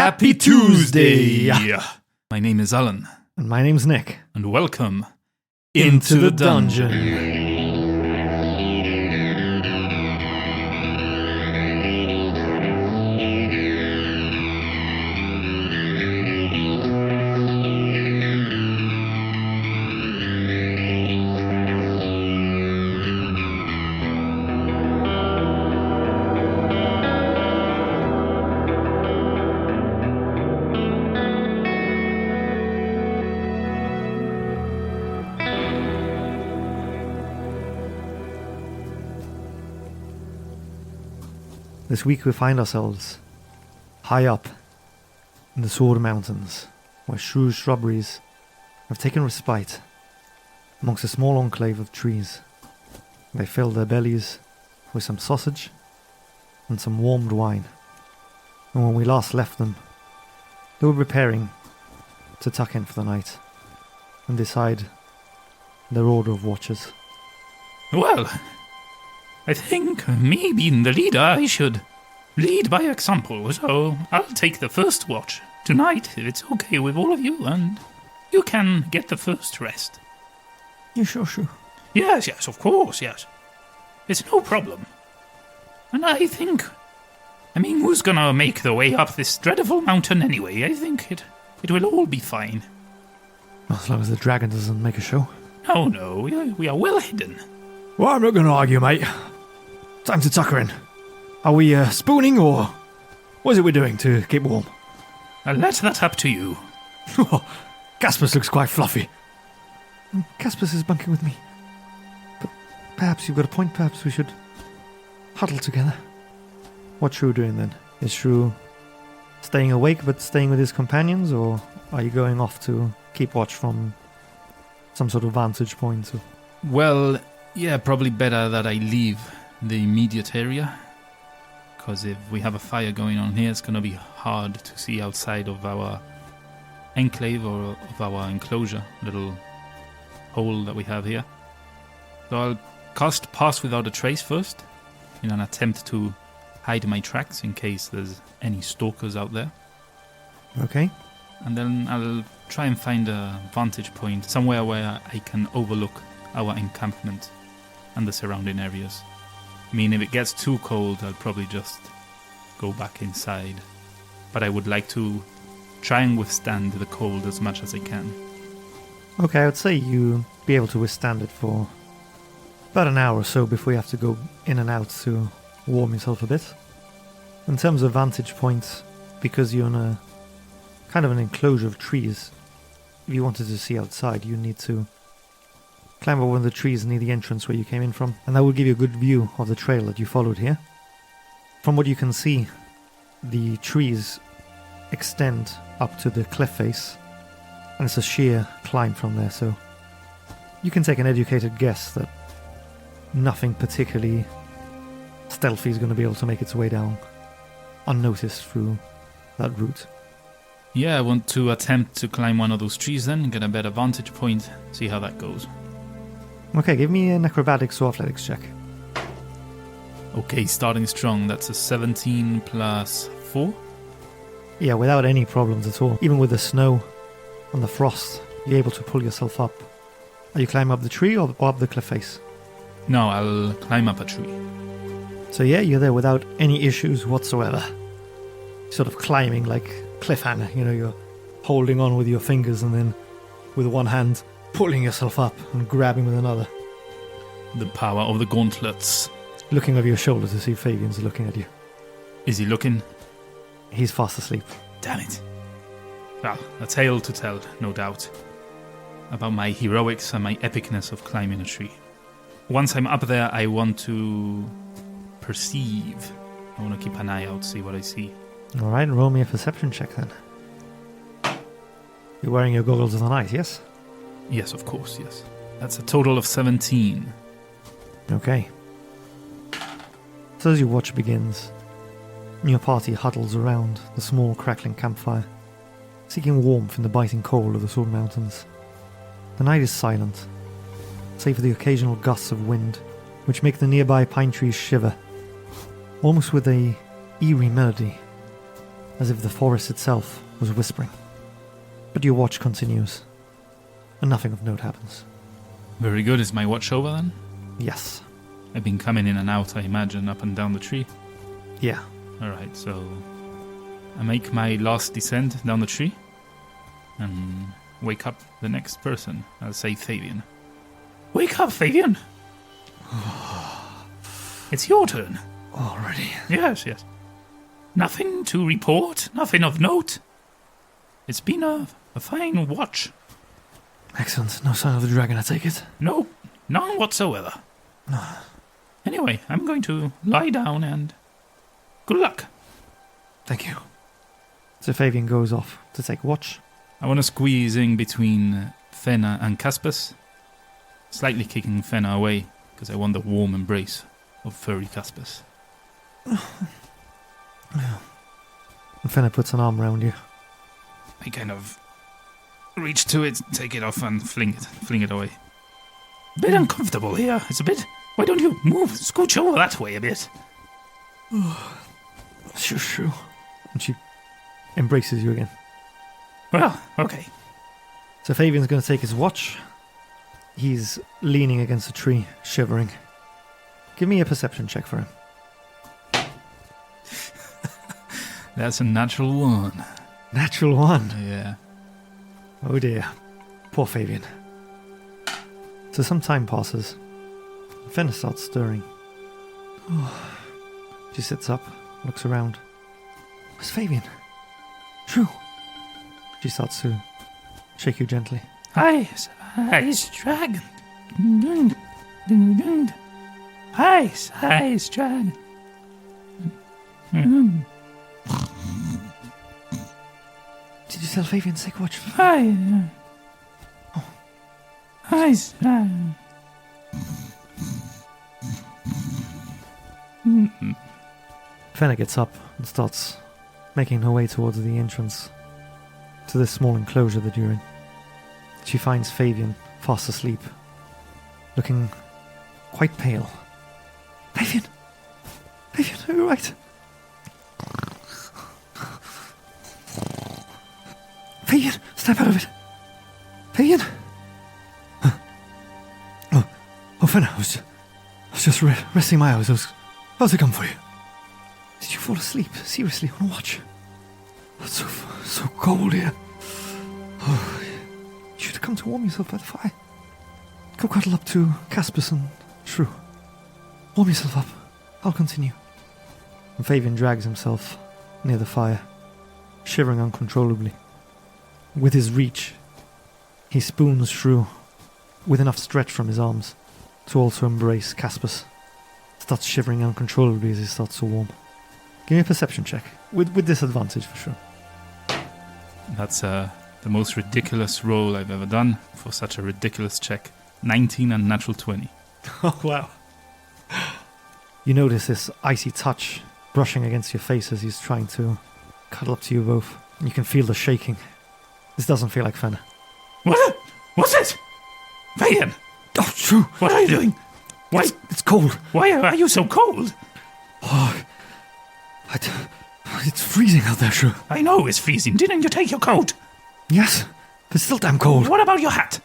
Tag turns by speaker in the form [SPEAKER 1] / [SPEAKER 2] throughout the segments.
[SPEAKER 1] Happy Tuesday! My name is Alan.
[SPEAKER 2] And my name's Nick.
[SPEAKER 1] And welcome
[SPEAKER 2] into the dungeon. This week we find ourselves high up in the Sword Mountains, where Shrew's Shrubberies have taken respite amongst a small enclave of trees. They fill their bellies with some sausage and some warmed wine. And when we last left them, they were preparing to tuck in for the night and decide their order of watches.
[SPEAKER 1] Well, I think me being the leader, I should lead by example, so I'll take the first watch tonight, if it's okay with all of you, and you can get the first rest.
[SPEAKER 2] You sure, Shrew?
[SPEAKER 1] Yes, of course, yes. It's no problem. And I think, who's gonna make the way up this dreadful mountain anyway? I think it will all be fine.
[SPEAKER 2] As long as the dragon doesn't make a show.
[SPEAKER 1] No, we are well hidden.
[SPEAKER 2] Well, I'm not going to argue, mate. Time to tuck her in. Are we spooning, or what is it we're doing to keep warm?
[SPEAKER 1] I'll let that up to you.
[SPEAKER 2] Caspus looks quite fluffy. Caspus is bunking with me. But perhaps you've got a point. Perhaps we should huddle together. What's Shrew doing then? Is Shrew staying awake but staying with his companions, or are you going off to keep watch from some sort of vantage point?
[SPEAKER 1] Well, yeah, probably better that I leave the immediate area, because if we have a fire going on here, it's going to be hard to see outside of our enclave or of our enclosure, little hole that we have here. So I'll cast Pass Without a Trace first, in an attempt to hide my tracks in case there's any stalkers out there.
[SPEAKER 2] Okay. And
[SPEAKER 1] then I'll try and find a vantage point, somewhere where I can overlook our encampment and the surrounding areas. If it gets too cold, I'll probably just go back inside. But I would like to try and withstand the cold as much as I can.
[SPEAKER 2] Okay, I would say you'll be able to withstand it for about an hour or so before you have to go in and out to warm yourself a bit. In terms of vantage points, because you're in a kind of an enclosure of trees, if you wanted to see outside, you need to climb over one of the trees near the entrance where you came in from, and that will give you a good view of the trail that you followed here. From what you can see, the trees extend up to the cliff face, and it's a sheer climb from there, so you can take an educated guess that nothing particularly stealthy is going to be able to make its way down unnoticed through that route.
[SPEAKER 1] Yeah, I want to attempt to climb one of those trees then, get a better vantage point, see how that goes.
[SPEAKER 2] Okay, give me an acrobatics or athletics check.
[SPEAKER 1] Okay, starting strong. That's a 17 plus 4.
[SPEAKER 2] Yeah, without any problems at all. Even with the snow and the frost, you're able to pull yourself up. Are you climbing up the tree or up the cliff face?
[SPEAKER 1] No, I'll climb up a tree.
[SPEAKER 2] So yeah, you're there without any issues whatsoever. Sort of climbing like cliffhanger, you're holding on with your fingers and then with one hand pulling yourself up and grabbing with another.
[SPEAKER 1] The power of the gauntlets.
[SPEAKER 2] Looking over your shoulder to see if Fabian's looking at you.
[SPEAKER 1] Is he looking?
[SPEAKER 2] He's fast asleep.
[SPEAKER 1] Damn it. Well, a tale to tell, no doubt, about my heroics and my epicness of climbing a tree. Once I'm up there, I want to perceive. I want to keep an eye out, see what I see.
[SPEAKER 2] Alright, roll me a perception check then. You're wearing your goggles of the night, yes?
[SPEAKER 1] Yes, of course, yes. That's a total of 17.
[SPEAKER 2] Okay. So as your watch begins, your party huddles around the small crackling campfire, seeking warmth in the biting cold of the Sword Mountains. The night is silent, save for the occasional gusts of wind, which make the nearby pine trees shiver, almost with a eerie melody. as if the forest itself was whispering. But your watch continues, and nothing of note happens.
[SPEAKER 1] Very good. Is my watch over then?
[SPEAKER 2] Yes.
[SPEAKER 1] I've been coming in and out, I imagine, up and down the tree.
[SPEAKER 2] Yeah.
[SPEAKER 1] Alright, so I make my last descent down the tree and wake up the next person. I'll say Fabian. Wake up, Fabian! It's your turn.
[SPEAKER 2] Already?
[SPEAKER 1] Yes. Nothing to report, nothing of note. It's been a fine watch.
[SPEAKER 2] Excellent. No sign of the dragon, I take it?
[SPEAKER 1] No, none whatsoever. Anyway, I'm going to lie down and good luck.
[SPEAKER 2] Thank you. So Fabian goes off to take watch.
[SPEAKER 1] I want to squeeze in between Fenna and Caspus, slightly kicking Fenna away because I want the warm embrace of furry Caspus.
[SPEAKER 2] And Fenna puts an arm around you.
[SPEAKER 1] I kind of reach to it, take it off and fling it away. A bit uncomfortable here. It's a bit... Why don't you move, scooch over that way a bit?
[SPEAKER 2] Shrew. And she embraces you again.
[SPEAKER 1] Well, okay.
[SPEAKER 2] So Fabian's going to take his watch. He's leaning against a tree, shivering. Give me a perception check for him.
[SPEAKER 1] That's a natural one.
[SPEAKER 2] Natural one.
[SPEAKER 1] Yeah.
[SPEAKER 2] Oh dear. Poor Fabian. So some time passes. Fenna starts stirring. She sits up, looks around. Where's Fabian? Shrew. She starts to shake you gently.
[SPEAKER 1] Ice dragon. Ice dragon.
[SPEAKER 2] Did you tell Fabian to take watch?
[SPEAKER 1] Ice dragon.
[SPEAKER 2] Fenna gets up and starts making her way towards the entrance to this small enclosure that you're in. She finds Fabian fast asleep, looking quite pale. Fabian, are you right? Fabian, snap out of it. Fabian? Oh, Fenna, I was just resting my eyes. How's it come for you? Did you fall asleep? Seriously, on a watch? It's so cold here. Oh, you should have come to warm yourself by the fire. Go cuddle up to Caspus and Shrew. Warm yourself up. I'll continue. And Fabian drags himself near the fire, shivering uncontrollably. With his reach, he spoons Shrew with enough stretch from his arms to also embrace Caspus. Starts shivering uncontrollably as he starts to warm. Give me a perception check, with disadvantage for sure.
[SPEAKER 1] That's the most ridiculous roll I've ever done for such a ridiculous check. 19 and natural 20.
[SPEAKER 2] Oh, wow. You notice this icy touch brushing against your face as he's trying to cuddle up to you both. And you can feel the shaking. This doesn't feel like Fenna.
[SPEAKER 1] What? What's it? Fabian!
[SPEAKER 2] Oh, Shrew!
[SPEAKER 1] What are you doing? Why?
[SPEAKER 2] It's cold.
[SPEAKER 1] Why are you so cold?
[SPEAKER 2] Oh, it's freezing out there, Shrew.
[SPEAKER 1] I know it's freezing. Didn't you take your coat?
[SPEAKER 2] Yes, but it's still damn cold.
[SPEAKER 1] What about your hat?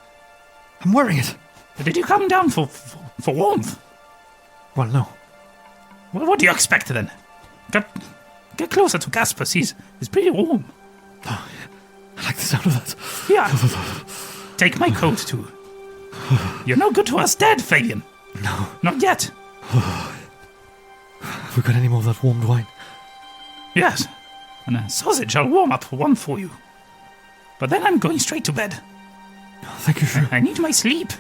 [SPEAKER 2] I'm wearing it.
[SPEAKER 1] Did you come down for warmth?
[SPEAKER 2] Well, no.
[SPEAKER 1] Well, what do you expect then? Get closer to Caspus. He's pretty warm.
[SPEAKER 2] Oh, I like the sound of that.
[SPEAKER 1] Yeah. Take my coat too. You're no good to us dead, Fabian.
[SPEAKER 2] No.
[SPEAKER 1] Not yet.
[SPEAKER 2] Have we got any more of that warmed wine?
[SPEAKER 1] Yes. And a sausage I'll warm up one for you. But then I'm going straight to bed.
[SPEAKER 2] Oh, thank you, Shrew.
[SPEAKER 1] I need my sleep.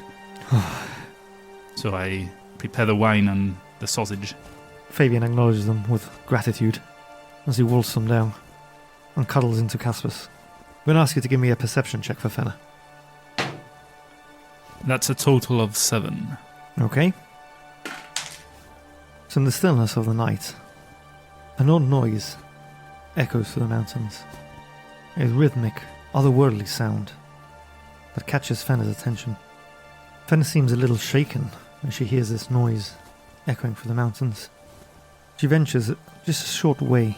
[SPEAKER 1] So I prepare the wine and the sausage.
[SPEAKER 2] Fabian acknowledges them with gratitude as he wolfs them down and cuddles into Caspus. I'm going to ask you to give me a perception check for Fenna.
[SPEAKER 1] That's a total of 7.
[SPEAKER 2] Okay. So in the stillness of the night, an odd noise echoes through the mountains. A rhythmic, otherworldly sound that catches Fenna's attention. Fenna seems a little shaken when she hears this noise echoing through the mountains. She ventures just a short way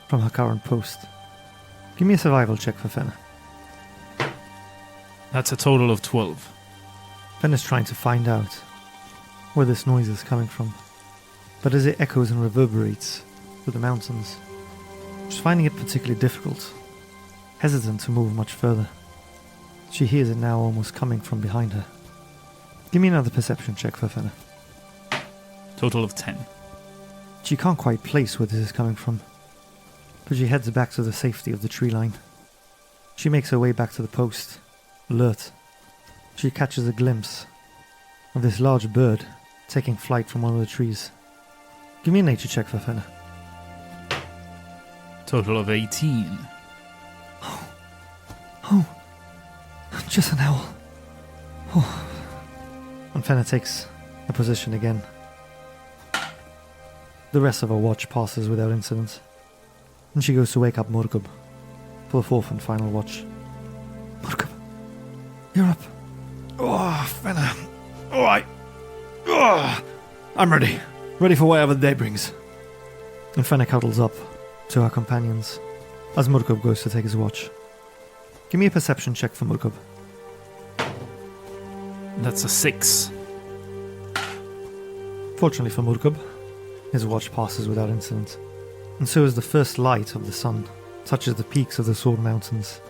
[SPEAKER 2] from her current post. Give me a survival check for Fenna.
[SPEAKER 1] That's a total of 12.
[SPEAKER 2] Fenna's trying to find out where this noise is coming from, but as it echoes and reverberates through the mountains, she's finding it particularly difficult, hesitant to move much further. She hears it now almost coming from behind her. Give me another perception check for Fenna.
[SPEAKER 1] Total of 10.
[SPEAKER 2] She can't quite place where this is coming from, but she heads back to the safety of the tree line. She makes her way back to the post, alert. She catches a glimpse of this large bird taking flight from one of the trees. Give me a nature check for Fenna.
[SPEAKER 1] Total of 18.
[SPEAKER 2] Oh, just an owl. Oh. And Fenna takes a position again. The rest of her watch passes without incident, and she goes to wake up Murkub for the fourth and final watch. Murkub, you're up.
[SPEAKER 3] Oh, Fenna. Alright. Oh, I'm ready. Ready for whatever the day brings.
[SPEAKER 2] And Fenna cuddles up to her companions as Murkub goes to take his watch. Give me a perception check for Murkub.
[SPEAKER 1] That's a 6.
[SPEAKER 2] Fortunately for Murkub, his watch passes without incident, and so as the first light of the sun touches the peaks of the Sword Mountains,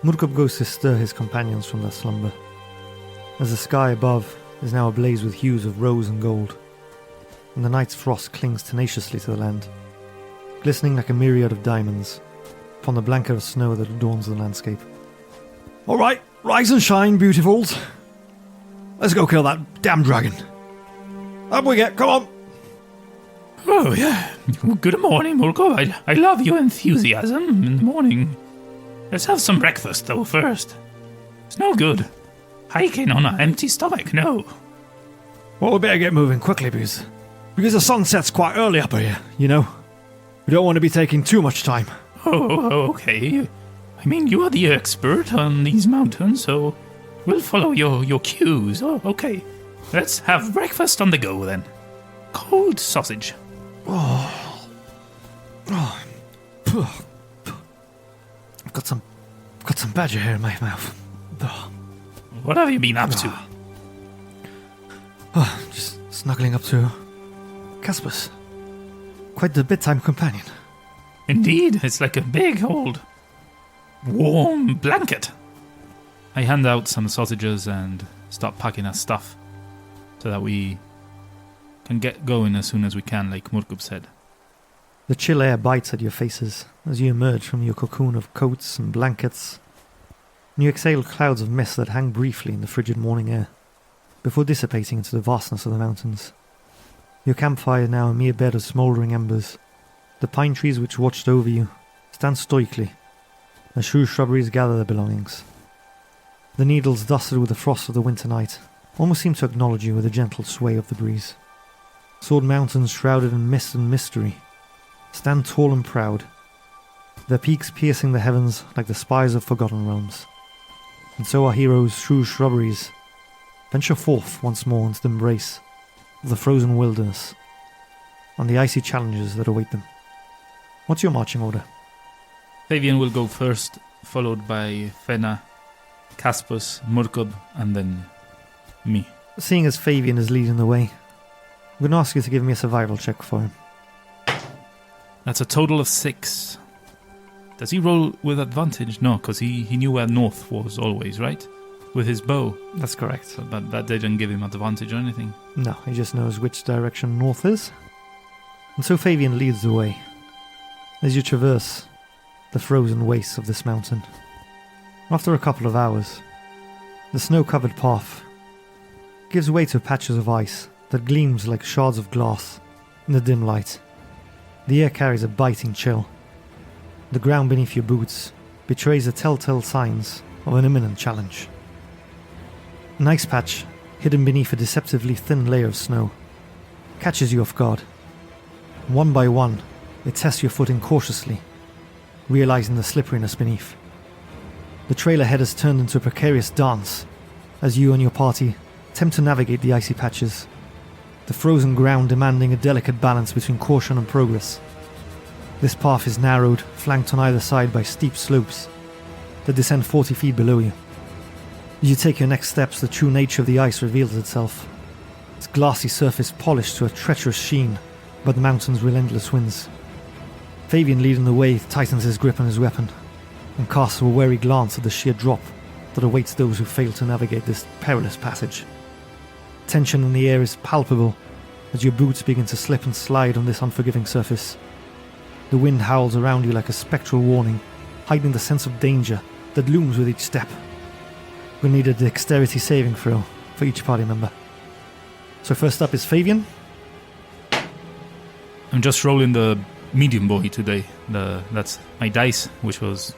[SPEAKER 2] Murkub goes to stir his companions from their slumber, as the sky above is now ablaze with hues of rose and gold, and the night's frost clings tenaciously to the land, glistening like a myriad of diamonds upon the blanket of snow that adorns the landscape.
[SPEAKER 3] Alright, rise and shine, beautifuls. Let's go kill that damn dragon. Up we get, come on.
[SPEAKER 1] Oh, yeah. Well, good morning, Murkub. I love your enthusiasm in the morning. Let's have some breakfast, though, first. It's no good hiking on an empty stomach, no.
[SPEAKER 3] Well, we better get moving quickly, because the sun sets quite early up here, you know. We don't want to be taking too much time.
[SPEAKER 1] Oh, okay. I mean, you are the expert on these mountains, so we'll follow your cues. Oh, okay. Let's have breakfast on the go, then. Cold sausage.
[SPEAKER 3] I've got some badger hair in my mouth.
[SPEAKER 1] What have you been up to?
[SPEAKER 3] Just snuggling up to Caspus. Quite the bedtime companion.
[SPEAKER 1] Indeed, it's like a big old warm blanket. I hand out some sausages and start packing our stuff so that we can get going as soon as we can, like Murkub said.
[SPEAKER 2] The chill air bites at your faces as you emerge from your cocoon of coats and blankets, and you exhale clouds of mist that hang briefly in the frigid morning air, before dissipating into the vastness of the mountains. Your campfire now a mere bed of smouldering embers. The pine trees which watched over you stand stoically as Shrew shrubberies gather their belongings. The needles dusted with the frost of the winter night almost seem to acknowledge you with a gentle sway of the breeze. Sword Mountains shrouded in mist and mystery stand tall and proud, their peaks piercing the heavens like the spires of forgotten realms. And so our heroes, Shrew Shrubberies, venture forth once more into the embrace of the frozen wilderness and the icy challenges that await them. What's your marching order?
[SPEAKER 1] Fabian will go first, followed by Fenna, Caspus, Murkub, and then me.
[SPEAKER 2] Seeing as Fabian is leading the way, I'm going to ask you to give me a survival check for him.
[SPEAKER 1] That's a total of 6. Does he roll with advantage? No, because he knew where north was always, right? With his bow.
[SPEAKER 2] That's correct.
[SPEAKER 1] So that didn't give him advantage or anything.
[SPEAKER 2] No, he just knows which direction north is. And so Fabian leads the way as you traverse the frozen wastes of this mountain. After a couple of hours, the snow-covered path gives way to patches of ice that gleams like shards of glass in the dim light. The air carries a biting chill. The ground beneath your boots betrays the telltale signs of an imminent challenge. An ice patch, hidden beneath a deceptively thin layer of snow, catches you off guard. One by one, it tests your footing cautiously, realizing the slipperiness beneath. The trail ahead has turned into a precarious dance as you and your party attempt to navigate the icy patches, the frozen ground demanding a delicate balance between caution and progress. This path is narrowed, flanked on either side by steep slopes that descend 40 feet below you. As you take your next steps, the true nature of the ice reveals itself. Its glassy surface polished to a treacherous sheen by the mountain's relentless winds. Fabian, leading the way, tightens his grip on his weapon and casts a wary glance at the sheer drop that awaits those who fail to navigate this perilous passage. Tension in the air is palpable as your boots begin to slip and slide on this unforgiving surface. The wind howls around you like a spectral warning, hiding the sense of danger that looms with each step. We'll need a dexterity saving throw for each party member. So first up is Fabian.
[SPEAKER 1] I'm just rolling the medium boy today. That's my dice, which was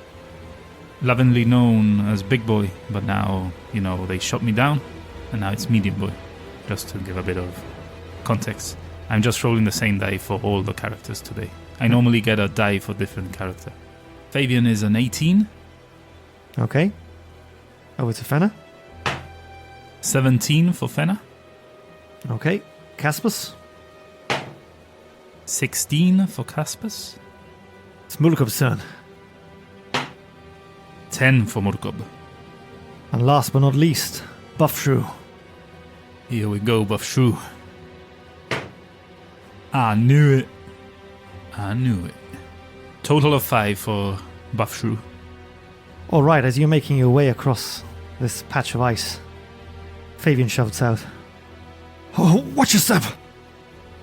[SPEAKER 1] lovingly known as big boy, but now, they shot me down, and now it's medium boy, just to give a bit of context. I'm just rolling the same die for all the characters today. I normally get a die for different character. Fabian is an 18.
[SPEAKER 2] Okay. Over to Fenna.
[SPEAKER 1] 17 for Fenna.
[SPEAKER 2] Okay. Caspus.
[SPEAKER 1] 16 for Caspus.
[SPEAKER 2] It's Mulkub's turn.
[SPEAKER 1] 10 for Murkob.
[SPEAKER 2] And last but not least, Buff Shrew.
[SPEAKER 1] Here we go, Buff Shrew. I knew it. Total of 5 for Buff Shrew.
[SPEAKER 2] Alright, as you're making your way across this patch of ice, Fabian shouts out,
[SPEAKER 3] Oh, watch your step!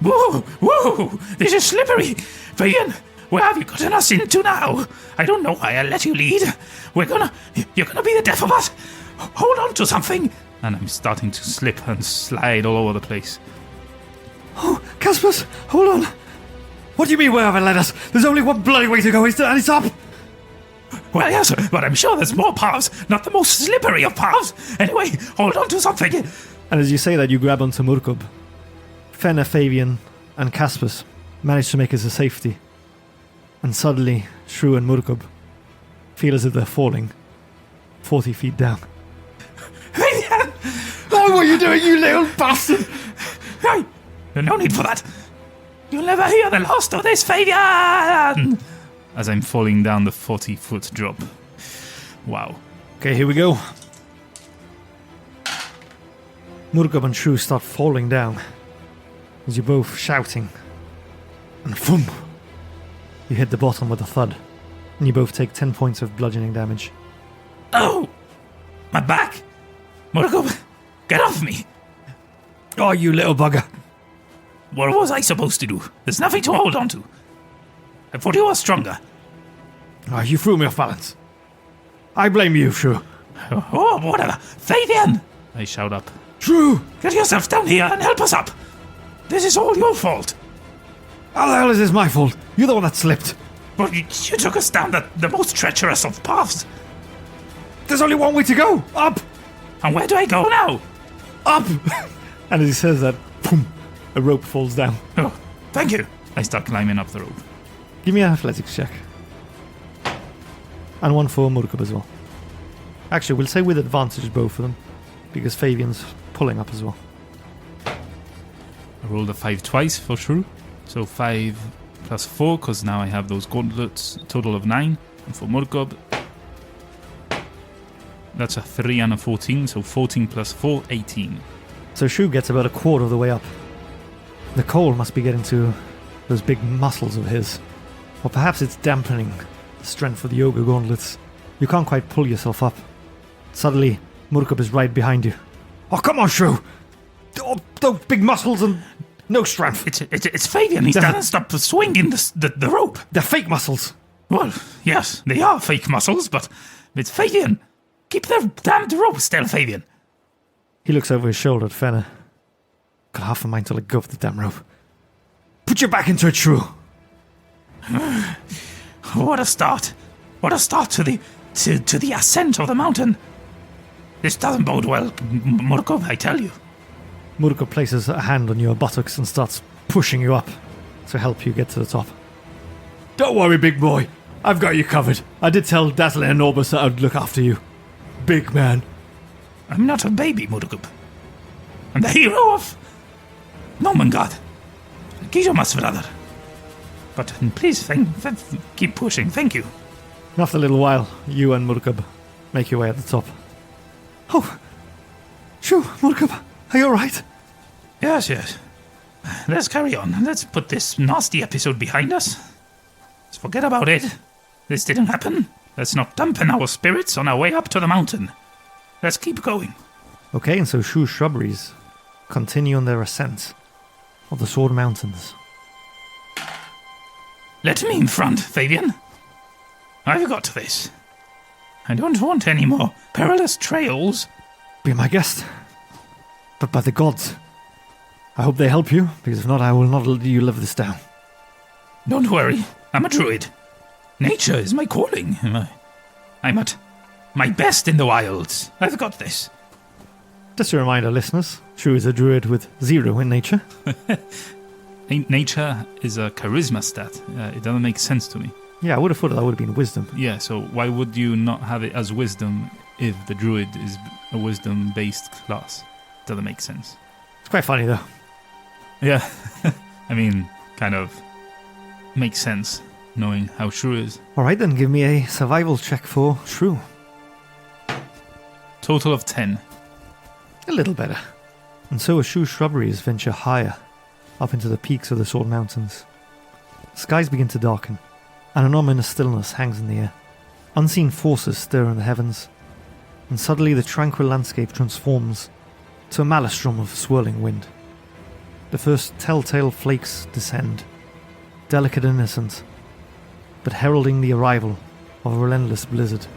[SPEAKER 1] Whoa! This is slippery! Fabian, where have you gotten us into now? I don't know why I let you lead. You're gonna be the death of us! Hold on to something! And I'm starting to slip and slide all over the place.
[SPEAKER 3] Oh, Caspus, hold on! What do you mean, where have I led us? There's only one bloody way to go, and it's up!
[SPEAKER 1] Well, yes, but I'm sure there's more paths, not the most slippery of paths. Anyway, hold on to something.
[SPEAKER 2] And as you say that, you grab onto Murkub. Fenna, Fabian, and Caspus manage to make it to safety. And suddenly, Shrew and Murkub feel as if they're falling 40 feet down.
[SPEAKER 1] Fabian!
[SPEAKER 3] Oh, what are you doing, you little bastard?
[SPEAKER 1] Hey, no need for that. You'll never hear the last of this, Fabian! As I'm falling down the 40-foot drop. Wow.
[SPEAKER 2] Okay, here we go. Murkub and Shrew start falling down as you're both shouting. And boom! You hit the bottom with a thud. And you both take 10 points of bludgeoning damage.
[SPEAKER 1] Oh! My back! Murkub, get off me!
[SPEAKER 3] Oh, you little bugger.
[SPEAKER 1] What was I supposed to do? There's nothing to hold on to. I thought you were stronger.
[SPEAKER 3] Oh, you threw me off balance. I blame you, Shrew.
[SPEAKER 1] Oh, whatever. Fabian! I shout up.
[SPEAKER 3] Shrew!
[SPEAKER 1] Get yourself down here and help us up! This is all your fault!
[SPEAKER 3] How the hell is this my fault? You're the one that slipped.
[SPEAKER 1] But you took us down the most treacherous of paths.
[SPEAKER 3] There's only one way to go. Up!
[SPEAKER 1] And where do I go now?
[SPEAKER 3] Up!
[SPEAKER 2] And as he says that, boom, a rope falls down.
[SPEAKER 1] Oh, thank you. I start climbing up the rope.
[SPEAKER 2] Give me an athletics check. And one for Murkub as well. Actually, we'll say with advantage both of them, because Fabian's pulling up as well.
[SPEAKER 1] I rolled a 5 twice for Shrew. So 5 plus 4, because now I have those gauntlets. Total of 9. And for Murkub, that's a 3 and a 14. So 14 plus 4, 18.
[SPEAKER 2] So Shrew gets about a quarter of the way up. The cold must be getting to those big muscles of his. Or perhaps it's dampening the strength of the yoga gauntlets. You can't quite pull yourself up. Suddenly, Murkub is right behind you.
[SPEAKER 3] Oh, come on, Shrew. Oh, those big muscles and no strength.
[SPEAKER 1] It's Fabian. He doesn't stop swinging the rope.
[SPEAKER 3] They're fake muscles.
[SPEAKER 1] Well, yes, they are fake muscles, but it's Fabian. Keep the damned rope still, Fabian.
[SPEAKER 2] He looks over his shoulder at Fenna. Got half a mind to let go of the damn rope.
[SPEAKER 3] Put your back into it, Shrew.
[SPEAKER 1] What a start. What a start to the ascent of the mountain. This doesn't bode well, Murkub, I tell you.
[SPEAKER 2] Murkub places a hand on your buttocks and starts pushing you up to help you get to the top.
[SPEAKER 3] Don't worry, big boy. I've got you covered. I did tell Dazzler and Orbis that I'd look after you. Big man.
[SPEAKER 1] I'm not a baby, Murkub. I'm the hero of Nomengard. Gijomas, brother. But please, keep pushing. Thank you.
[SPEAKER 2] And after a little while, you and Murkab make your way at the top. Oh, Shrew, Murkab, are you alright?
[SPEAKER 1] Yes. Let's carry on. Let's put this nasty episode behind us. Let's forget about it. This didn't happen. Let's not dampen our spirits on our way up to the mountain. Let's keep going.
[SPEAKER 2] Okay, and so Shrew's Shrubberies continue on their ascent of the Sword Mountains.
[SPEAKER 1] Let me in front, Fabian. I've got this. I don't want any more perilous trails.
[SPEAKER 2] Be my guest. But by the gods, I hope they help you, because if not, I will not let you live this down.
[SPEAKER 1] Don't worry, I'm a druid. Nature is my calling. I'm at my best in the wilds. I've got this.
[SPEAKER 2] Just a reminder, listeners, Shrew is a druid with 0 in nature.
[SPEAKER 1] Nature is a charisma stat. It doesn't make sense to me.
[SPEAKER 2] Yeah, I would have thought that would have been wisdom.
[SPEAKER 1] Yeah, so why would you not have it as wisdom if the druid is a wisdom-based class? Doesn't make sense.
[SPEAKER 2] It's quite funny, though.
[SPEAKER 1] Yeah, I mean, kind of makes sense knowing how Shrew is.
[SPEAKER 2] Alright then, give me a survival check for Shrew.
[SPEAKER 1] Total of 10.
[SPEAKER 2] A little better. And so as Shrew's Shrubberies venture higher, up into the peaks of the Sword Mountains. Skies begin to darken, and an ominous stillness hangs in the air. Unseen forces stir in the heavens, and suddenly the tranquil landscape transforms to a maelstrom of swirling wind. The first telltale flakes descend, delicate and innocent, but heralding the arrival of a relentless blizzard.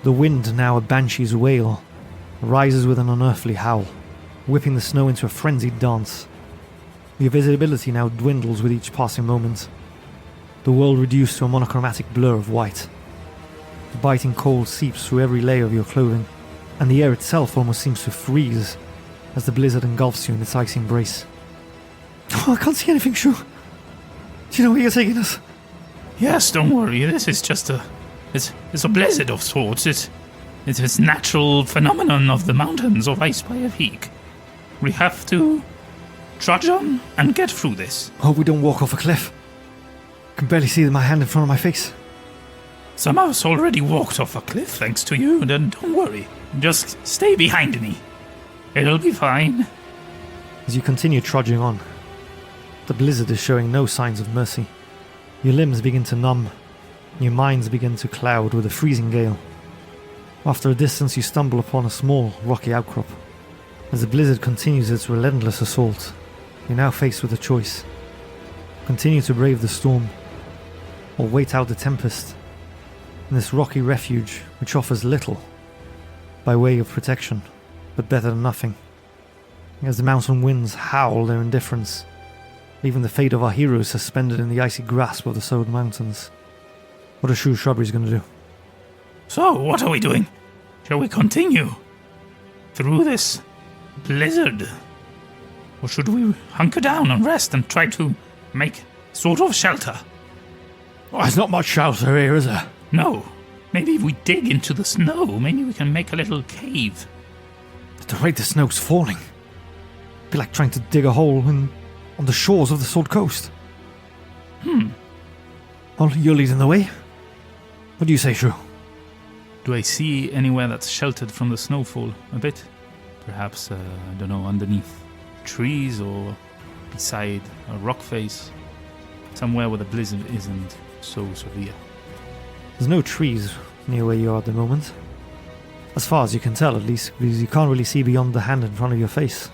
[SPEAKER 2] The wind, now a banshee's wail, rises with an unearthly howl, whipping the snow into a frenzied dance. Your visibility now dwindles with each passing moment, the world reduced to a monochromatic blur of white. The biting cold seeps through every layer of your clothing, and the air itself almost seems to freeze as the blizzard engulfs you in its icy embrace. Oh, I can't see anything, Shrew. Do you know where you're taking us?
[SPEAKER 1] Yes, don't worry. This is just it's a blizzard of sorts. It's a natural phenomenon of the mountains of Icespire Peak. We have to trudge on and get through this.
[SPEAKER 2] Hope we don't walk off a cliff. I can barely see my hand in front of my face.
[SPEAKER 1] Some of us already walked off a cliff thanks to you, then don't worry. Just stay behind me. It'll be fine.
[SPEAKER 2] As you continue trudging on, the blizzard is showing no signs of mercy. Your limbs begin to numb, your minds begin to cloud with a freezing gale. After a distance, you stumble upon a small, rocky outcrop. As the blizzard continues its relentless assault, you're now faced with a choice. Continue to brave the storm, or wait out the tempest in this rocky refuge which offers little by way of protection, but better than nothing. As the mountain winds howl their indifference, leaving the fate of our heroes suspended in the icy grasp of the Sword Mountains. What are Shrew's Shrubberies going to do?
[SPEAKER 1] So, what are we doing? Shall we continue through this blizzard? Or should we hunker down and rest and try to make sort of shelter?
[SPEAKER 3] Well, there's not much shelter here, is there?
[SPEAKER 1] No. Maybe if we dig into the snow, maybe we can make a little cave.
[SPEAKER 2] At the rate the snow's falling, it'd be like trying to dig a hole on the shores of the Sword Coast. Well, you're leading the way. What do you say, Shrew?
[SPEAKER 1] Do I see anywhere that's sheltered from the snowfall a bit? Perhaps, I don't know, underneath trees or beside a rock face? Somewhere where the blizzard isn't so severe.
[SPEAKER 2] There's no trees near where you are at the moment. As far as you can tell, at least, because you can't really see beyond the hand in front of your face.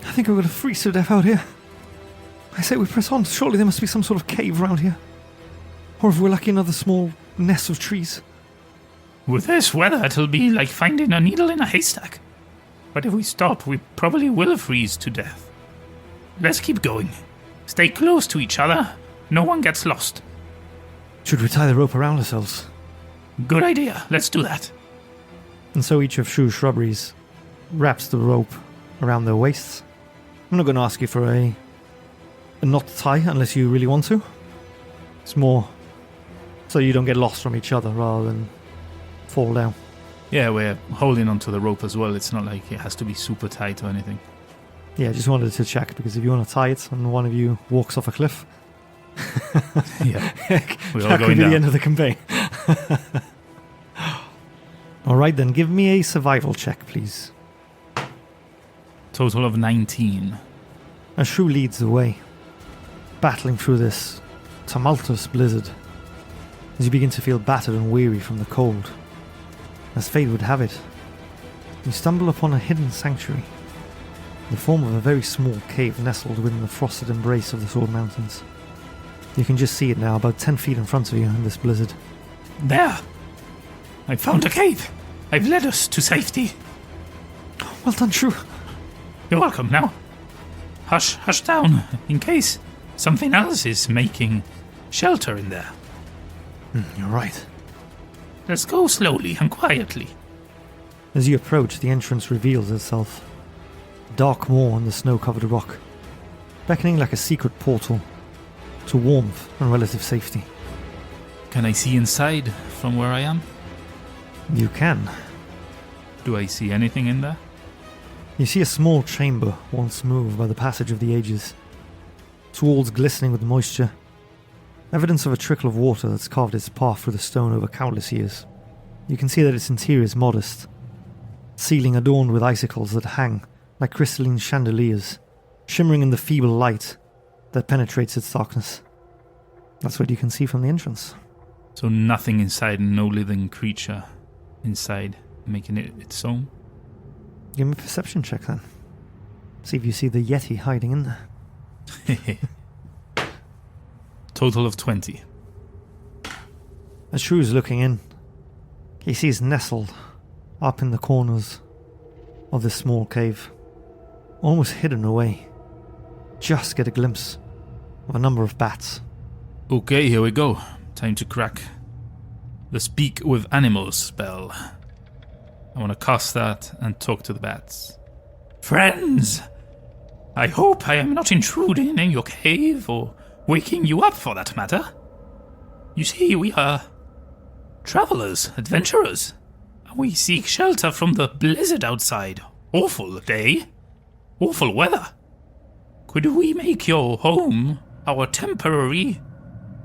[SPEAKER 2] I think we're going to freeze to death out here. I say we press on. Surely there must be some sort of cave around here. Or if we're lucky, another small nest of trees.
[SPEAKER 1] With this weather, it'll be like finding a needle in a haystack. But if we stop, we probably will freeze to death. Let's keep going. Stay close to each other. No one gets lost.
[SPEAKER 2] Should we tie the rope around ourselves?
[SPEAKER 1] Good idea. Let's do that.
[SPEAKER 2] And so each of Shrew's Shrubberies wraps the rope around their waists. I'm not going to ask you for a knot tie unless you really want to. It's more so you don't get lost from each other rather than fall down.
[SPEAKER 1] Yeah, we're holding onto the rope as well. It's not like it has to be super tight or anything.
[SPEAKER 2] Yeah, just wanted to check, because if you want to tie it and one of you walks off a cliff,
[SPEAKER 1] Yeah. We're all
[SPEAKER 2] That could
[SPEAKER 1] going
[SPEAKER 2] be
[SPEAKER 1] down.
[SPEAKER 2] the end of the campaign. Alright then, give me a survival check, please.
[SPEAKER 1] Total of 19.
[SPEAKER 2] As Shrew leads the way, battling through this tumultuous blizzard, as you begin to feel battered and weary from the cold. As fate would have it, you stumble upon a hidden sanctuary, in the form of a very small cave nestled within the frosted embrace of the Sword Mountains. You can just see it now, about 10 feet in front of you in this blizzard.
[SPEAKER 1] There! I found a cave! I've led us to safety.
[SPEAKER 2] Well done, Shrew.
[SPEAKER 1] You're welcome. Now, hush down, in case something else is making shelter in there.
[SPEAKER 2] You're right.
[SPEAKER 1] Let's go slowly and quietly.
[SPEAKER 2] As you approach, the entrance reveals itself. Dark maw on the snow-covered rock, beckoning like a secret portal to warmth and relative safety.
[SPEAKER 1] Can I see inside from where I am?
[SPEAKER 2] You can.
[SPEAKER 1] Do I see anything in there?
[SPEAKER 2] You see a small chamber, once moved by the passage of the ages. Its walls glistening with moisture. Evidence of a trickle of water that's carved its path through the stone over countless years. You can see that its interior is modest. Ceiling adorned with icicles that hang like crystalline chandeliers, shimmering in the feeble light that penetrates its darkness. That's what you can see from the entrance.
[SPEAKER 1] So nothing inside, no living creature inside, making it its own?
[SPEAKER 2] Give me a perception check then. See if you see the Yeti hiding in there.
[SPEAKER 1] Total of 20.
[SPEAKER 2] As Shrew's looking in, he sees nestled up in the corners of this small cave, almost hidden away. Just get a glimpse of a number of bats.
[SPEAKER 1] Okay, here we go. Time to crack the Speak with Animals spell. I want to cast that and talk to the bats. Friends! I hope I am not intruding in your cave, or waking you up for that matter. You see, we are travelers, adventurers. We seek shelter from the blizzard outside. Awful day. Awful weather. Could we make your home our temporary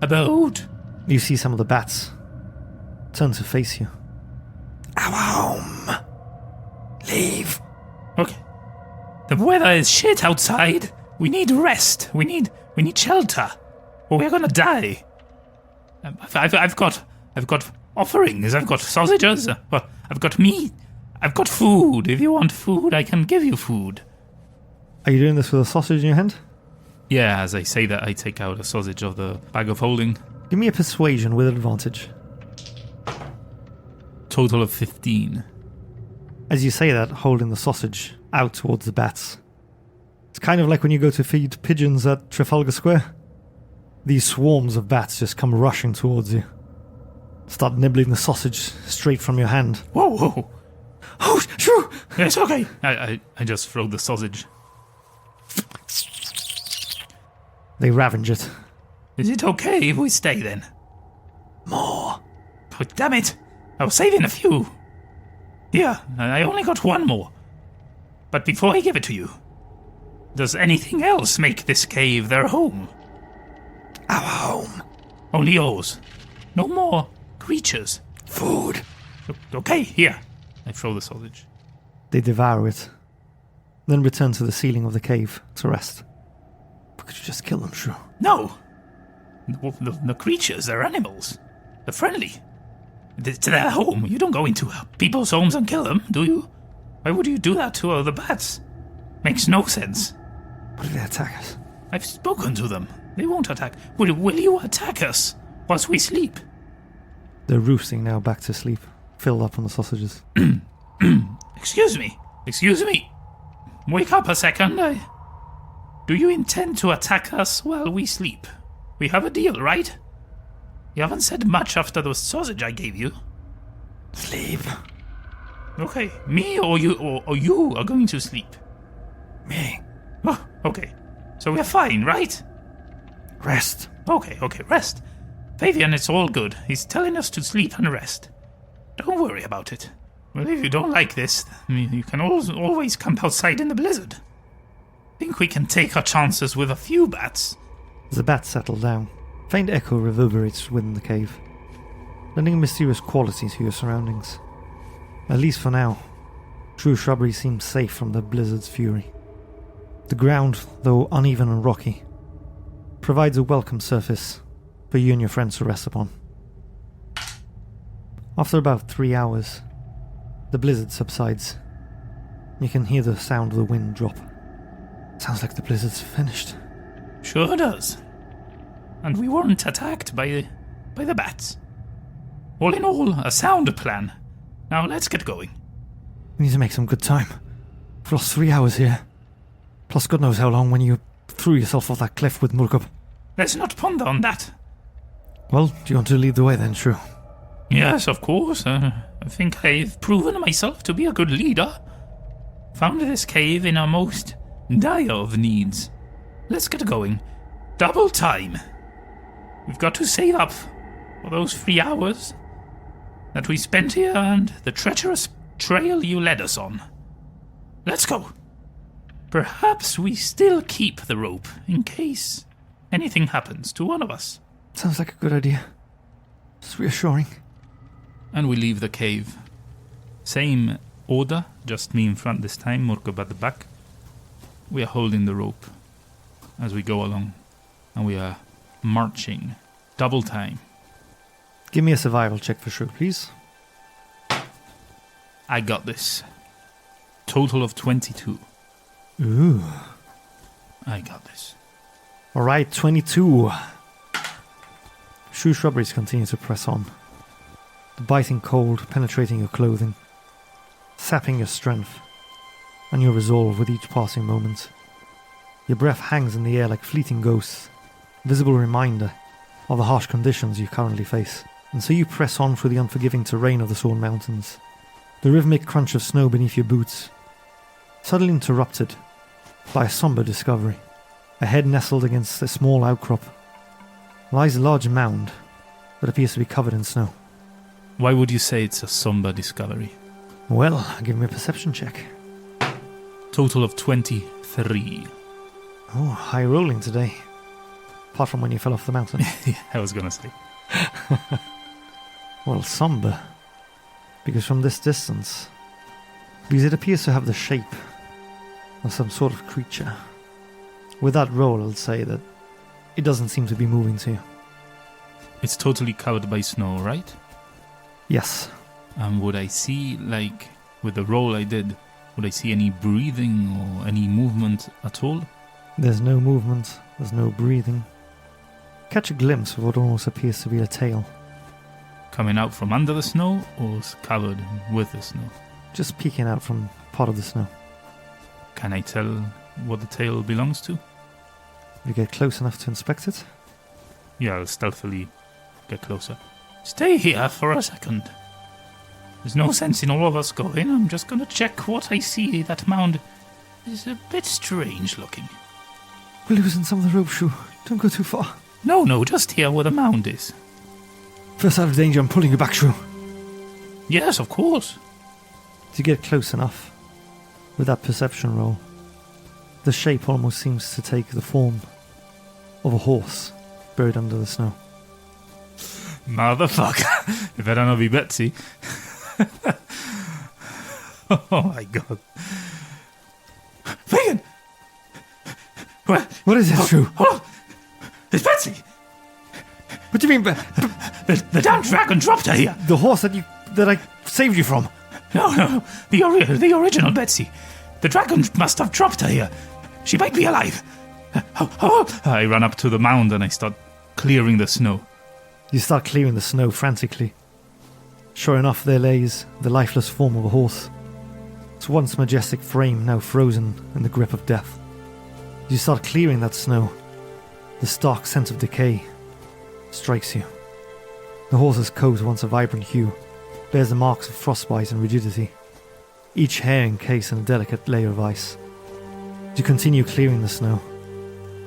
[SPEAKER 1] abode?
[SPEAKER 2] You see some of the bats turn to face you. Our home. Leave.
[SPEAKER 1] Okay. The weather is shit outside. We need rest. We need shelter, or we're gonna die. I've got offerings. I've got sausages. I've got meat. I've got food. If you want food, I can give you food.
[SPEAKER 2] Are you doing this with a sausage in your hand?
[SPEAKER 1] Yeah, as I say that, I take out a sausage of the bag of holding.
[SPEAKER 2] Give me a persuasion with advantage.
[SPEAKER 1] Total of 15.
[SPEAKER 2] As you say that, holding the sausage out towards the bats. It's kind of like when you go to feed pigeons at Trafalgar Square. These swarms of bats just come rushing towards you. Start nibbling the sausage straight from your hand.
[SPEAKER 1] Whoa!
[SPEAKER 2] Oh, Shrew!
[SPEAKER 1] It's okay. I just throw the sausage.
[SPEAKER 2] They ravage it.
[SPEAKER 1] Is it okay if we stay then?
[SPEAKER 2] More.
[SPEAKER 1] Oh, damn it! I was saving a few. Yeah, I only got one more. But before I give it to you, does anything else make this cave their home?
[SPEAKER 2] Our home.
[SPEAKER 1] Only yours. No more creatures.
[SPEAKER 2] Food.
[SPEAKER 1] Okay, here. I throw the sausage.
[SPEAKER 2] They devour it, then return to the ceiling of the cave to rest. But could you just kill them, Shrew?
[SPEAKER 1] No! The creatures, they're animals. They're friendly. It's their home. You don't go into people's homes and kill them, do you? Why would you do that to the bats? Makes no sense.
[SPEAKER 2] What if they attack us?
[SPEAKER 1] I've spoken to them. They won't attack. Will you attack us whilst we sleep?
[SPEAKER 2] They're roosting now back to sleep, filled up on the sausages.
[SPEAKER 1] Excuse me. Wake up a second. Do you intend to attack us while we sleep? We have a deal, right? You haven't said much after the sausage I gave you.
[SPEAKER 2] Sleep.
[SPEAKER 1] Okay, me or you or you are going to sleep.
[SPEAKER 2] Me.
[SPEAKER 1] Oh, okay. So we're fine, right?
[SPEAKER 2] Rest.
[SPEAKER 1] Okay, rest. Fabian, it's all good. He's telling us to sleep and rest. Don't worry about it. Well, if you don't like this, you can always camp outside in the blizzard. Think we can take our chances with a few bats?
[SPEAKER 2] As the bats settle down, Faint echo reverberates within the cave, lending a mysterious quality to your surroundings. At least for now, True Shrubbery seems safe from the blizzard's fury. The ground, though uneven and rocky, provides a welcome surface for you and your friends to rest upon. After about 3 hours, the blizzard subsides. You can hear the sound of the wind drop. Sounds like the blizzard's finished.
[SPEAKER 1] Sure does. And we weren't attacked by the bats. All in all, a sound plan. Now let's get going.
[SPEAKER 2] We need to make some good time. We've lost 3 hours here. Plus God knows how long when you threw yourself off that cliff with Murkup.
[SPEAKER 1] Let's not ponder on that.
[SPEAKER 2] Well, do you want to lead the way then, Shrew?
[SPEAKER 1] Yes, of course. I think I've proven myself to be a good leader. Found this cave in our most dire of needs. Let's get going. Double time. We've got to save up for those 3 hours that we spent here and the treacherous trail you led us on. Let's go. Perhaps we still keep the rope in case anything happens to one of us.
[SPEAKER 2] Sounds like a good idea. It's reassuring.
[SPEAKER 1] And we leave the cave. Same order, just me in front this time, Murkup at the back. We are holding the rope as we go along, and we are marching. Double time.
[SPEAKER 2] Give me a survival check for Shrew, please.
[SPEAKER 1] I got this. Total of 22.
[SPEAKER 2] Ooh.
[SPEAKER 1] I got this.
[SPEAKER 2] Alright, 22. Shrew Shrubberies continue to press on. The biting cold penetrating your clothing, sapping your strength and your resolve with each passing moment. Your breath hangs in the air like fleeting ghosts, visible reminder of the harsh conditions you currently face. And so you press on through the unforgiving terrain of the Sworn Mountains. The rhythmic crunch of snow beneath your boots, suddenly interrupted by a somber discovery. Ahead, nestled against a small outcrop, lies a large mound that appears to be covered in snow.
[SPEAKER 1] Why would you say it's a somber discovery?
[SPEAKER 2] Well, give me a perception check.
[SPEAKER 1] Total of 23.
[SPEAKER 2] Oh, high rolling today. Apart from when you fell off the mountain.
[SPEAKER 1] Yeah, I was gonna say.
[SPEAKER 2] Well, somber. Because from this distance, because it appears to have the shape of some sort of creature. With that roll, I'll say that it doesn't seem to be moving to you.
[SPEAKER 1] It's totally covered by snow, right?
[SPEAKER 2] Yes.
[SPEAKER 1] Would I see, like, with the roll I did, would I see any breathing or any movement at all?
[SPEAKER 2] There's no movement, there's no breathing. Catch a glimpse of what almost appears to be a tail.
[SPEAKER 1] Coming out from under the snow or covered with the snow?
[SPEAKER 2] Just peeking out from part of the snow.
[SPEAKER 1] Can I tell what the tail belongs to?
[SPEAKER 2] You get close enough to inspect it?
[SPEAKER 1] Yeah, I'll stealthily get closer. Stay here for a second. There's no sense in all of us going. I'm just gonna check what I see. That mound is a bit strange looking.
[SPEAKER 2] We'll loosen some of the rope, Shrew. Don't go too far.
[SPEAKER 1] No, just here where the mound is.
[SPEAKER 2] First out of danger, I'm pulling you back, Shrew.
[SPEAKER 1] Yes, of course.
[SPEAKER 2] To get close enough, with that perception roll, the shape almost seems to take the form of a horse buried under the snow.
[SPEAKER 1] Motherfucker. It better not be Betsy. Oh my god. Fagin!
[SPEAKER 2] What is it, Shrew?
[SPEAKER 1] Hold on! It's Betsy!
[SPEAKER 2] What do you mean,
[SPEAKER 1] The damn dragon dropped her here!
[SPEAKER 2] the horse that I saved you from?
[SPEAKER 1] No, the original Betsy. The dragon must have dropped her here. She might be alive. I run up to the mound and I start clearing the snow.
[SPEAKER 2] You start clearing the snow frantically. Sure enough, there lays the lifeless form of a horse. Its once majestic frame now frozen in the grip of death. You start clearing that snow. The stark sense of decay strikes you. The horse's coat, once a vibrant hue, bears the marks of frostbite and rigidity, each hair encased in a delicate layer of ice. As you continue clearing the snow,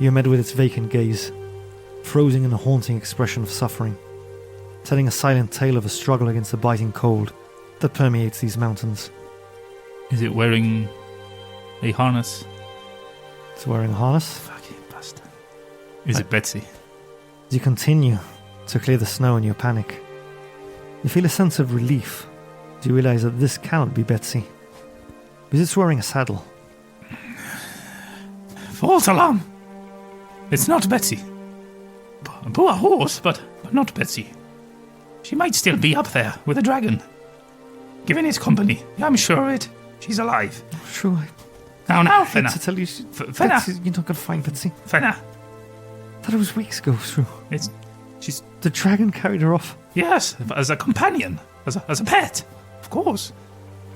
[SPEAKER 2] you are met with its vacant gaze, frozen in a haunting expression of suffering, telling a silent tale of a struggle against the biting cold that permeates these mountains.
[SPEAKER 1] Is it wearing a harness?
[SPEAKER 2] It's wearing a harness.
[SPEAKER 1] Fucking bastard. Is it Betsy?
[SPEAKER 2] As you continue to clear the snow in your panic, you feel a sense of relief as you realize that this cannot be Betsy, because it's wearing a saddle.
[SPEAKER 1] False alarm! It's not Betsy. Poor horse, but not Betsy. She might still be up there with the dragon, giving it company. I'm sure it. She's alive.
[SPEAKER 2] Shrew,
[SPEAKER 1] Now,
[SPEAKER 2] I hate
[SPEAKER 1] Fenna.
[SPEAKER 2] to tell you,
[SPEAKER 1] Fenna.
[SPEAKER 2] Betsy, you're not going to find Betsy.
[SPEAKER 1] Fenna.
[SPEAKER 2] I thought it was weeks ago, Shrew.
[SPEAKER 1] She's...
[SPEAKER 2] The dragon carried her off.
[SPEAKER 1] Yes, as a companion. As a pet. Of course.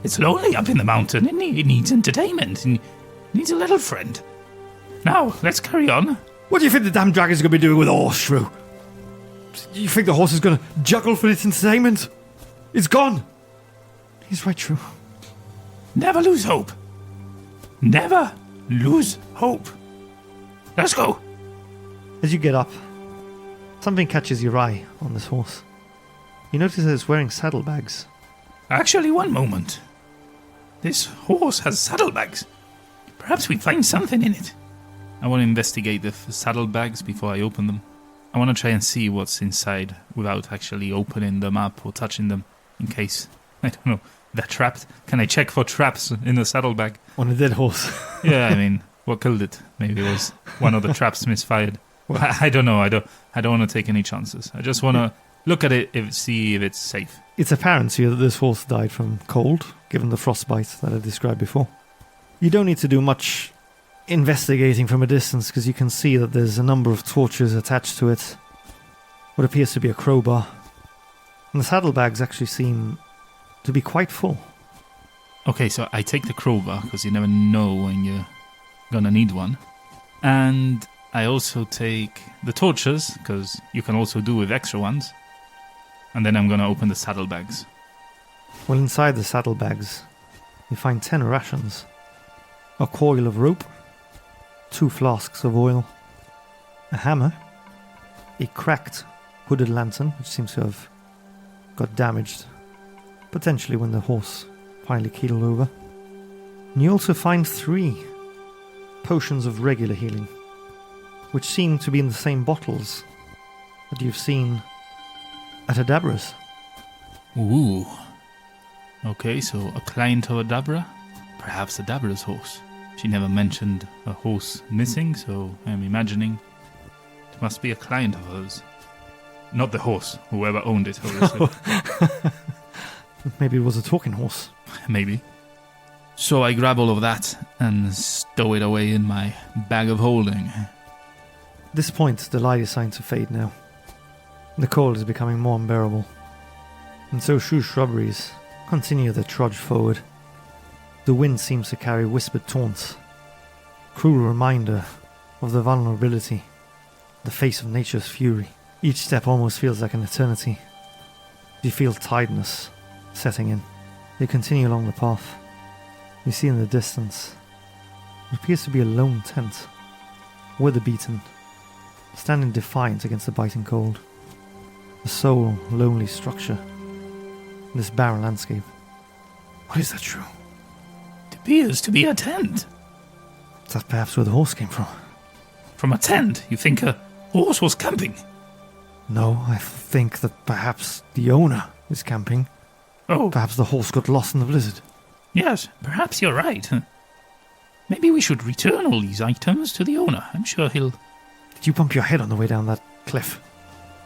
[SPEAKER 1] It's lonely up in the mountain. It needs entertainment. It needs a little friend. Now, let's carry on.
[SPEAKER 3] What do you think the damn dragon's going to be doing with a horse, Shrew? You think the horse is going to juggle for its entertainment? It's gone.
[SPEAKER 2] He's right, Shrew.
[SPEAKER 1] Never lose hope. Never lose hope. Let's go.
[SPEAKER 2] As you get up, something catches your eye on this horse. You notice that it's wearing saddlebags.
[SPEAKER 1] Actually, one moment. This horse has saddlebags. Perhaps we find something in it. I want to investigate the saddlebags before I open them. I want to try and see what's inside without actually opening them up or touching them, in case, I don't know, they're trapped. Can I check for traps in the saddlebag?
[SPEAKER 2] On a dead horse.
[SPEAKER 1] Yeah, I mean, what killed it? Maybe it was one of the traps misfired. I don't know. I don't want to take any chances. I just want to look at it, see if it's safe.
[SPEAKER 2] It's apparent to you that this horse died from cold, given the frostbite that I described before. You don't need to do much investigating from a distance, because you can see that there's a number of torches attached to it. What appears to be a crowbar. And the saddlebags actually seem to be quite full.
[SPEAKER 1] Okay, so I take the crowbar, because you never know when you're gonna need one. And I also take the torches, because you can also do with extra ones. And then I'm gonna open the saddlebags.
[SPEAKER 2] Well, inside the saddlebags, you find 10 rations, a coil of rope, 2 flasks of oil, a hammer, a cracked hooded lantern, which seems to have got damaged, potentially when the horse finally keeled over. And you also find 3 potions of regular healing, which seem to be in the same bottles that you've seen at Adabra's.
[SPEAKER 1] Ooh. Okay, so a client of Adabra? Perhaps Adabra's horse. She never mentioned a horse missing, so I'm imagining it must be a client of hers. Not the horse, whoever owned it, obviously.
[SPEAKER 2] Maybe it was a talking horse.
[SPEAKER 1] Maybe. So I grab all of that and stow it away in my bag of holding.
[SPEAKER 2] At this point, the light is starting to fade now. The cold is becoming more unbearable. And so Shrubberies continue their trudge forward. The wind seems to carry whispered taunts. Cruel reminder of the vulnerability, the face of nature's fury. Each step almost feels like an eternity. You feel tiredness setting in. You continue along the path. You see in the distance what appears to be a lone tent, weather-beaten, standing defiant against the biting cold. A sole, lonely structure in this barren landscape. What is that, Shrew?
[SPEAKER 1] It appears to be a tent.
[SPEAKER 2] Is that perhaps where the horse came from?
[SPEAKER 1] From a tent? You think a horse was camping?
[SPEAKER 2] No, I think that perhaps the owner is camping.
[SPEAKER 1] Oh,
[SPEAKER 2] Perhaps the horse got lost in the blizzard.
[SPEAKER 1] yes, perhaps you're right. Maybe we should return all these items to the owner. I'm sure he'll...
[SPEAKER 2] Did you bump your head on the way down that cliff?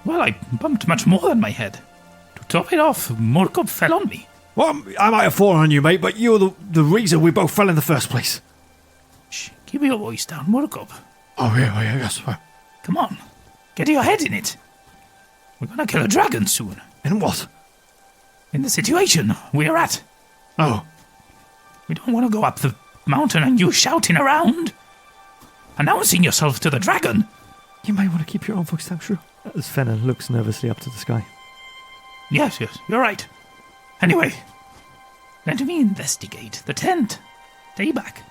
[SPEAKER 1] Well, I bumped much more than my head. To top it off, Morkop fell on me.
[SPEAKER 3] Well, I might have fallen on you, mate, but you're the reason we both fell in the first place.
[SPEAKER 1] Shh, keep your voice down, Morkop.
[SPEAKER 3] Oh, yeah, yes.
[SPEAKER 1] Come on, get your head in it. We're gonna kill a dragon soon.
[SPEAKER 3] And what?
[SPEAKER 1] In the situation we're at.
[SPEAKER 3] Oh,
[SPEAKER 1] We don't want to go up the mountain and you shouting around. Announcing yourself to the dragon.
[SPEAKER 2] You might want to keep your own voice down, Shrew. As Fenna looks nervously up to the sky.
[SPEAKER 1] Yes, you're right. Anyway, let me investigate the tent. Stay back.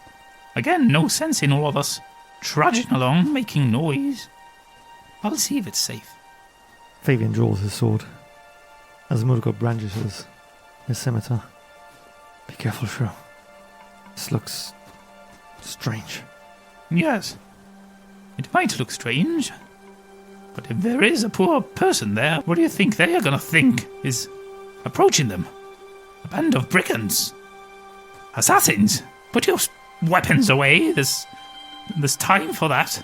[SPEAKER 1] Again, no sense in all of us trudging along, making noise. I'll see if it's safe.
[SPEAKER 2] Fabian draws his sword as Murgo brandishes his scimitar. Be careful, Shrew. This looks strange.
[SPEAKER 1] Yes, it might look strange, But if there is a poor person there, what do you think they are going to think is approaching them? A band of brigands. Assassins. Put your weapons away. There's time for that.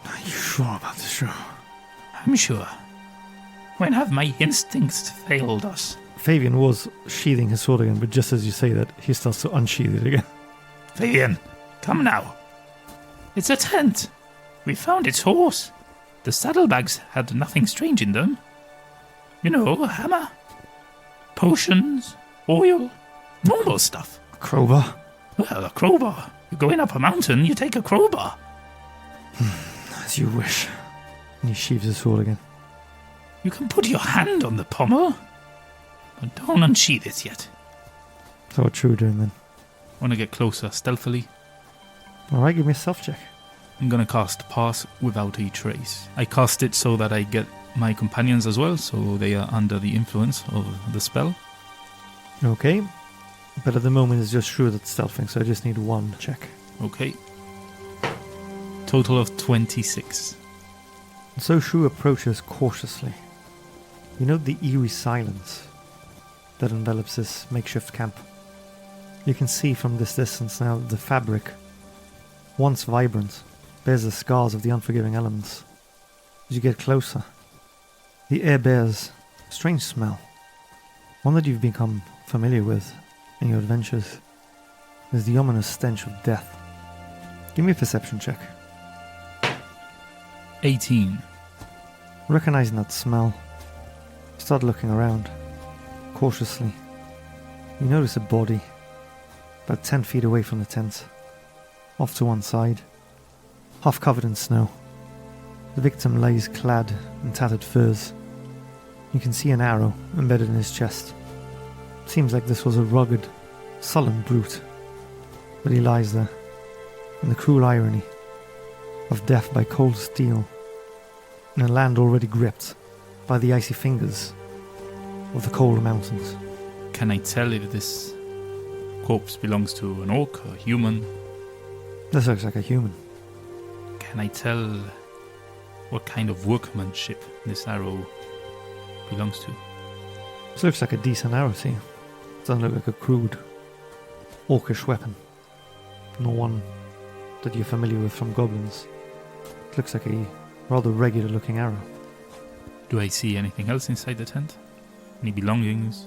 [SPEAKER 3] Are you sure about this, Shrew?
[SPEAKER 1] I'm sure. When have my instincts failed us?
[SPEAKER 2] Fabian was sheathing his sword again, but just as you say that, he starts to unsheath it again.
[SPEAKER 1] Fabian, come now. It's a tent. We found its horse. The saddlebags had nothing strange in them. You know, a hammer, potions, oil, normal stuff.
[SPEAKER 2] A crowbar?
[SPEAKER 1] Well, a crowbar. You're going up a mountain, you take a crowbar.
[SPEAKER 2] As you wish. And he sheaves his sword again.
[SPEAKER 1] You can put your hand on the pommel, but don't unsheath it yet.
[SPEAKER 2] So what's Shrew doing then?
[SPEAKER 1] Want to get closer stealthily?
[SPEAKER 2] Alright, give me a stealth check.
[SPEAKER 1] I'm going to cast Pass Without a Trace. I cast it so that I get my companions as well, so they are under the influence of the spell.
[SPEAKER 2] Okay. But at the moment it's just Shrew that's stealthing, so I just need one check.
[SPEAKER 1] Okay. Total of 26.
[SPEAKER 2] And so Shrew approaches cautiously. You note the eerie silence that envelops this makeshift camp. You can see from this distance now that the fabric, once vibrant, bears the scars of the unforgiving elements. As you get closer, the air bears a strange smell, one that you've become familiar with in your adventures. There's the ominous stench of death. Give me a perception check.
[SPEAKER 1] 18.
[SPEAKER 2] Recognizing that smell, start looking around, cautiously. You notice a body, about 10 feet away from the tent, off to one side, half covered in snow. The victim lays clad in tattered furs. You can see an arrow embedded in his chest. Seems like this was a rugged, sullen brute, but he lies there, in the cruel irony of death by cold steel, in a land already gripped by the icy fingers of the cold mountains.
[SPEAKER 1] Can I tell if this corpse belongs to an orc or a human?
[SPEAKER 2] This looks like a human.
[SPEAKER 1] Can I tell what kind of workmanship this arrow belongs to?
[SPEAKER 2] This looks like a decent arrow to you. It doesn't look like a crude, orcish weapon, nor one that you're familiar with from goblins. It looks like a rather regular looking arrow.
[SPEAKER 1] Do I see anything else inside the tent? Any belongings?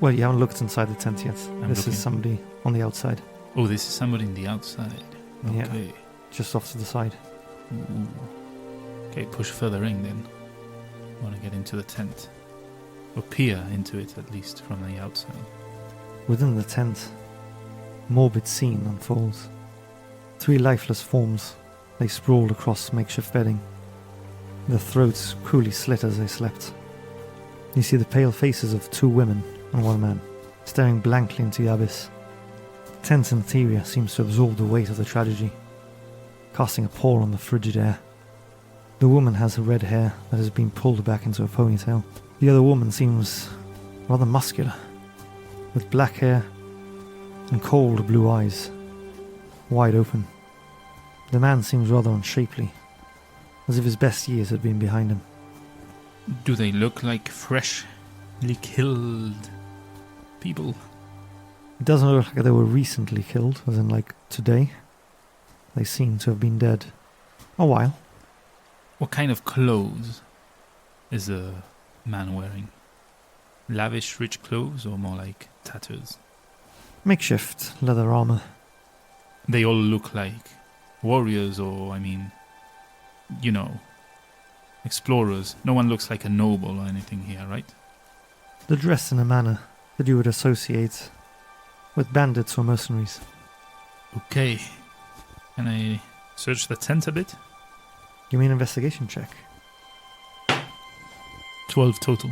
[SPEAKER 2] Well, you haven't looked inside the tent yet. This
[SPEAKER 1] looking.
[SPEAKER 2] is somebody on the outside.
[SPEAKER 1] Oh, this is somebody on the outside.
[SPEAKER 2] Yeah.
[SPEAKER 1] Okay.
[SPEAKER 2] Just off to the side.
[SPEAKER 1] Ooh. Okay, push further in then. Want to get into the tent. Or peer into it at least from the outside.
[SPEAKER 2] Within the tent, a morbid scene unfolds. 3 lifeless forms lay sprawled across makeshift bedding, their throats cruelly slit as they slept. You see the pale faces of 2 women and 1 man, staring blankly into the abyss. The tent's interior seems to absorb the weight of the tragedy, casting a pall on the frigid air. The woman has her red hair that has been pulled back into a ponytail. The other woman seems rather muscular, with black hair and cold blue eyes, wide open. The man seems rather unshapely, as if his best years had been behind him.
[SPEAKER 1] Do they look like freshly killed people?
[SPEAKER 2] It doesn't look like they were recently killed, as in like today. They seem to have been dead a while.
[SPEAKER 1] What kind of clothes is the man wearing? Lavish, rich clothes or more like tatters?
[SPEAKER 2] Makeshift leather armor.
[SPEAKER 1] They all look like warriors or, you know, explorers. No one looks like a noble or anything here, right?
[SPEAKER 2] They're dressed in a manner that you would associate with bandits or mercenaries.
[SPEAKER 1] Okay. Can I search the tent a bit?
[SPEAKER 2] Give me an investigation check.
[SPEAKER 1] 12 total.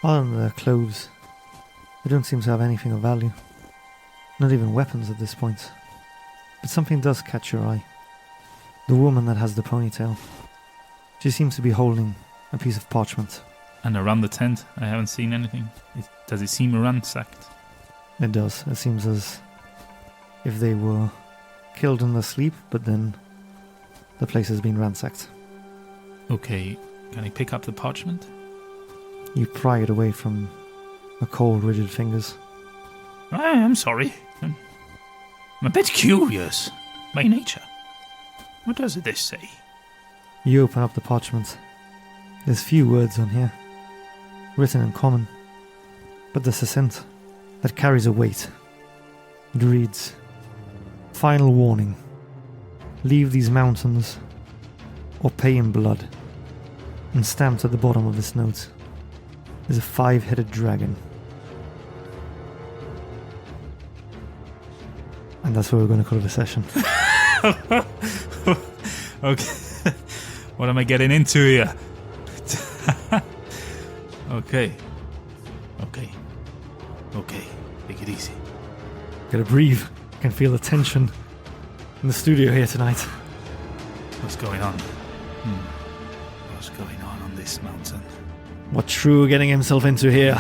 [SPEAKER 2] Other than their clothes, they don't seem to have anything of value. Not even weapons at this point. But something does catch your eye. The woman that has the ponytail. She seems to be holding a piece of parchment.
[SPEAKER 1] And around the tent, I haven't seen anything. Does it seem ransacked?
[SPEAKER 2] It does. It seems as if they were killed in their sleep, but then the place has been ransacked.
[SPEAKER 1] Okay, can I pick up the parchment?
[SPEAKER 2] You pry it away from the cold, rigid fingers.
[SPEAKER 1] I'm sorry. I'm a bit curious by nature. What does this say?
[SPEAKER 2] You open up the parchment. There's few words on here, written in common, but there's a scent that carries a weight. It reads, "Final warning. Leave these mountains or pay in blood." And stamped at the bottom of this note is a 5-headed dragon. And that's what we're going to call it a session.
[SPEAKER 1] Okay. What am I getting into here? Okay. Take it easy.
[SPEAKER 2] Gotta breathe. I can feel the tension in the studio here tonight.
[SPEAKER 1] What's going on? What's going on this mountain?
[SPEAKER 2] What Shrew getting himself into here?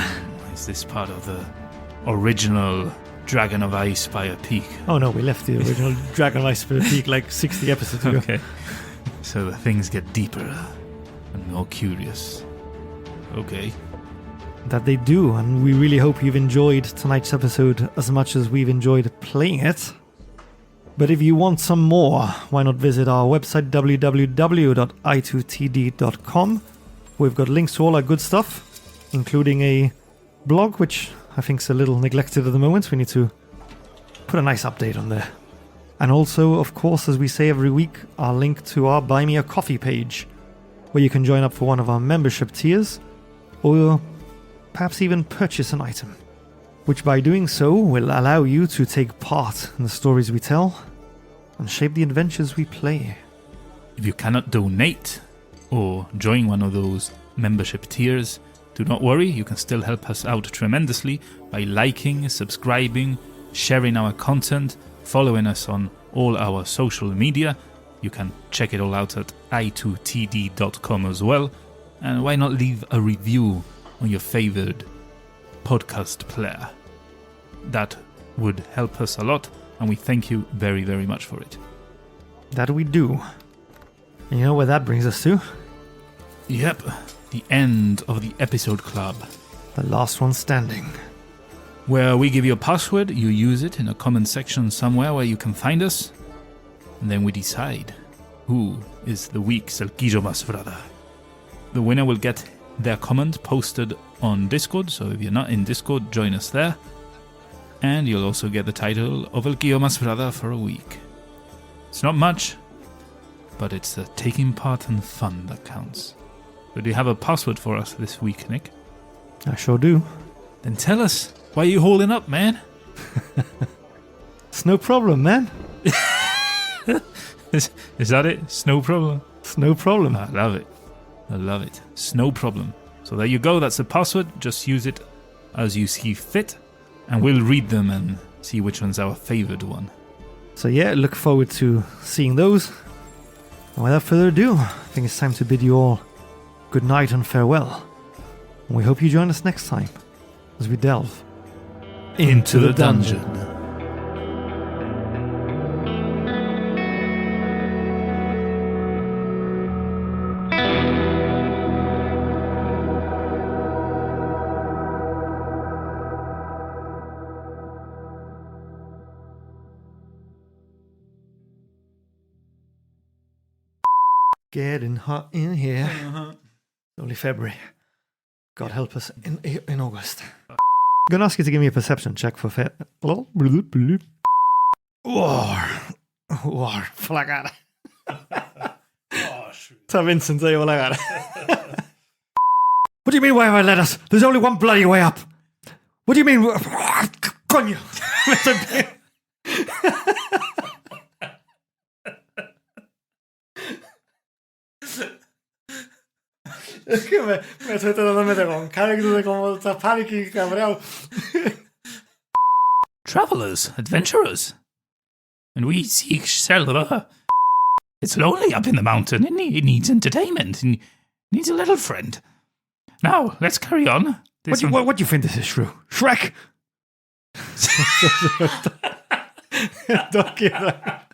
[SPEAKER 1] Is this part of the original Dragon of Icespire Peak?
[SPEAKER 2] Oh no, we left the original Dragon of Icespire Peak like 60 episodes ago.
[SPEAKER 1] Okay. So the things get deeper and more curious. Okay.
[SPEAKER 2] That they do, and we really hope you've enjoyed tonight's episode as much as we've enjoyed playing it. But if you want some more, why not visit our website www.i2td.com. We've got links to all our good stuff, including a blog, which I think is a little neglected at the moment. We need to put a nice update on there. And also, of course, as we say every week, our link to our Buy Me a Coffee page, where you can join up for one of our membership tiers, or perhaps even purchase an item, which by doing so will allow you to take part in the stories we tell and shape the adventures we play.
[SPEAKER 1] If you cannot donate or join one of those membership tiers, do not worry, you can still help us out tremendously by liking, subscribing, sharing our content, following us on all our social media. You can check it all out at i2td.com as well. And why not leave a review on your favored podcast player? That would help us a lot, and we thank you very, very much for it.
[SPEAKER 2] That we do. And you know where that brings us to?
[SPEAKER 1] Yep, the end of the episode club.
[SPEAKER 2] The last one standing.
[SPEAKER 1] Where we give you a password, you use it in a comment section somewhere where you can find us, and then we decide who is the week's Elquillo Masfrada. The winner will get their comment posted on Discord, so if you're not in Discord, join us there. And you'll also get the title of Elquillo Masfrada for a week. It's not much, but it's the taking part and fun that counts. So do you have a password for us this week, Nick?
[SPEAKER 2] I sure do.
[SPEAKER 1] Then tell us, why are you holding up, man?
[SPEAKER 2] It's no problem, man.
[SPEAKER 1] Is that it? It's no problem?
[SPEAKER 2] It's no problem.
[SPEAKER 1] I love it. It's no problem. So there you go, that's the password. Just use it as you see fit, and we'll read them and see which one's our favored one.
[SPEAKER 2] So yeah, look forward to seeing those. And without further ado, I think it's time to bid you all good night and farewell. And we hope you join us next time as we delve
[SPEAKER 1] Into the dungeon.
[SPEAKER 2] Getting hot in here. Only February. God help us in August. I'm going to ask you to give me a perception check for War. Flagare. Ta Vincent säger flagare. What do you mean, why have I let us? There's only one bloody way up. What do you mean? Coño. Es que me estoy tratando de meter con character de como está panicking, cabreado.
[SPEAKER 1] Travelers, adventurers, and we seek shelter. It's lonely up in the mountain, and it needs entertainment, and needs a little friend. Now, let's carry on.
[SPEAKER 2] What do you think this is, Shrew? Shrek? Don't give that.